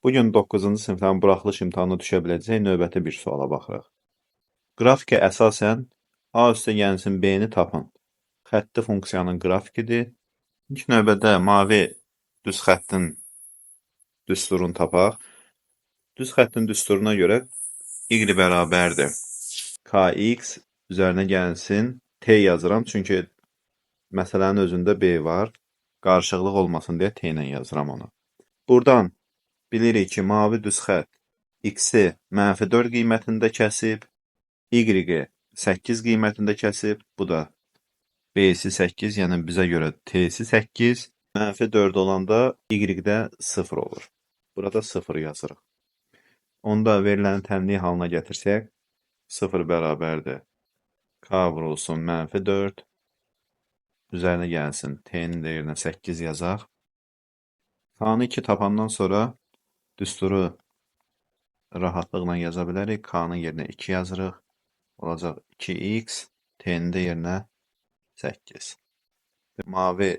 Bugün 9-cu sinifdən buraxılış imtahanına düşə biləcək növbəti bir suala baxırıq. Qrafikə əsasən A üstə gəlsin B-ni tapın. Xətti funksiyanın qrafikidir. İlk növbədə mavi düz xəttin düsturunu tapaq. Düz xəttin düsturuna görə y bərabərdir kx üzərinə gəlsin t yazıram, çünki məsələnin özündə b var. Qarışıqlıq olmasın deyə t ilə yazıram onu. Buradan bilirik ki, mavi düz xətt x-i -4 qiymətində kəsib, y-i 8 qiymətində kəsib, bu da b-si 8, yəni bizə görə t-si 8, -4 olanda y-də 0 olur. Burada 0 yazırıq. Onda veriləni tənlik halına gətirsək, 0 bərabərdir k vurulsun -4, üzərinə gəlsin t-nin də yerinə 8 yazaq. K-nı 2 tapandan sonra düsturu rahatlıqla yaza bilərik. K-nın yerinə 2 yazırıq. Olacaq 2x, t-nin də yerinə 8. Mavi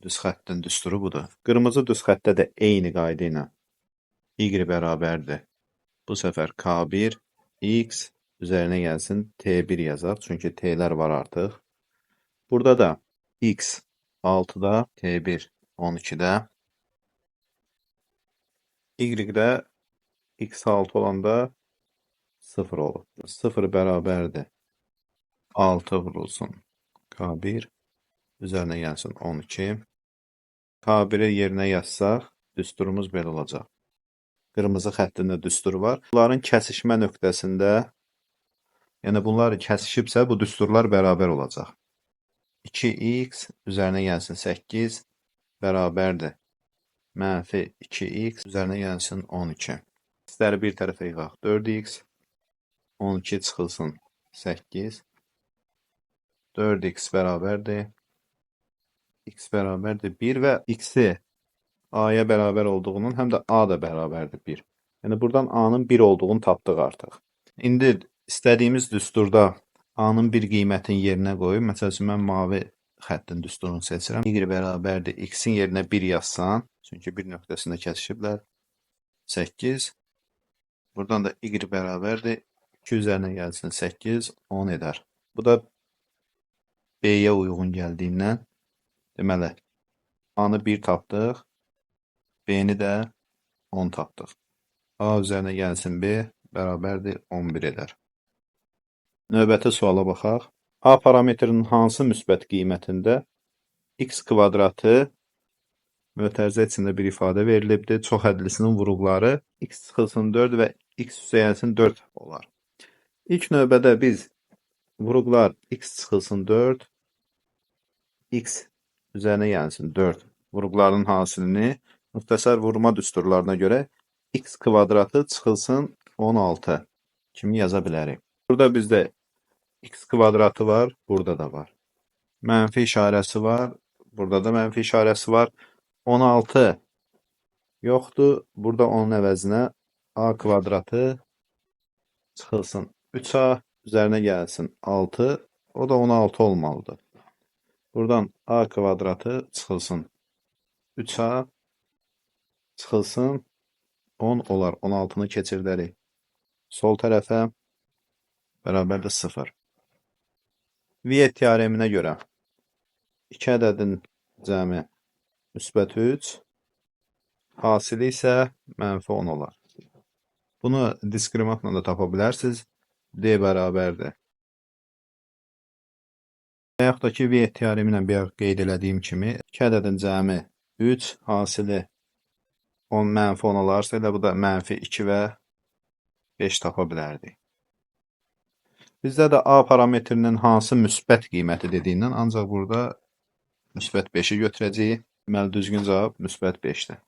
düz xəttin düsturu budur. Qırmızı düz xəttdə də eyni qayda ilə y bərabərdir. Bu səfər k1, x üzərinə gəlsin t1 yazaq. Çünki t-lər var artıq. Burada da x 6-da, t1 12-də. Y-də x 6 olanda 0 olur. 0 bərabərdir 6 vurulsun k1, üzərinə gəlsin 12. K1-i yerinə yazsaq, düsturumuz belə olacaq. Qırmızı xəttində düsturu var. Bunların kəsişmə nöqtəsində, yəni bunlar kəsişibsə, bu düsturlar bərabər olacaq. 2x üzərinə gəlsin 8 bərabərdir -2x üzərinə gəlsin 12. X-ləri bir tərəfə yığaq. 4x 12 çıxılsın 8. 4x bərabərdir. X bərabərdir 1 və x-i a-ya bərabər olduğunun, həm də a da bərabərdir 1. Yəni buradan a-nın 1 olduğunu tapdıq artıq. İndi istədiyimiz düsturda a-nın bir qiymətin yerinə qoyub, məsəl üçün mən mavi xəttin düsturunu seçirəm. Y bərabərdir x-in yerinə 1 yazsan, çünki bir nöqtəsində kəsişiblər, 8. Buradan da y bərabərdir 2 üzərinə gəlsin 8, 10 edər. Bu da b-yə uyğun gəldiyindən, deməli, a-nı 1 tapdıq, b-ni də 10 tapdıq. A üzərinə gəlsin b bərabərdir 11 edər. Növbəti suala baxaq. A parametrinin hansı müsbət qiymətində x kvadratı mötərizə içində bir ifadə verilibdir. Çox hədlisinin vuruqları x çıxılsın 4 və x üzəyəlsin 4 olar. İlk növbədə biz vuruqlar x çıxılsın 4, x üzərinə gəlsin 4 vuruqların hasilini müxtəsər vurma düsturlarına görə x kvadratı çıxılsın 16 kimi yaza bilərik. Burada bizdə x kvadratı var, burada da var. Mənfi işarəsi var, burada da mənfi işarəsi var. 16 yoxdur, burada onun əvəzinə a kvadratı çıxılsın 3a, üzərinə gəlsin 6, o da 16 olmalıdır. Buradan a kvadratı çıxılsın 3a, çıxılsın 10 olar, 16-nı keçirdərik. Sol tərəfə bərabərdir 0. Viet teoreminə görə 2 ədədin cəmi müsbət 3, hasili isə -10 olar. Bunu diskriminantla da tapa bilərsiniz. D bərabərdir. Və yaxud da ki, Viet teoremi ilə bir qeyd elədiyim kimi 2 ədədin cəmi 3, hasili 10 -10 olarsa, elə bu da -2 və 5 tapa bilərdik. Bizdə də A parametrinin hansı müsbət qiyməti dediyindən, ancaq burada müsbət 5-i götürəcəyik. Deməli, düzgün cavab müsbət 5-dir.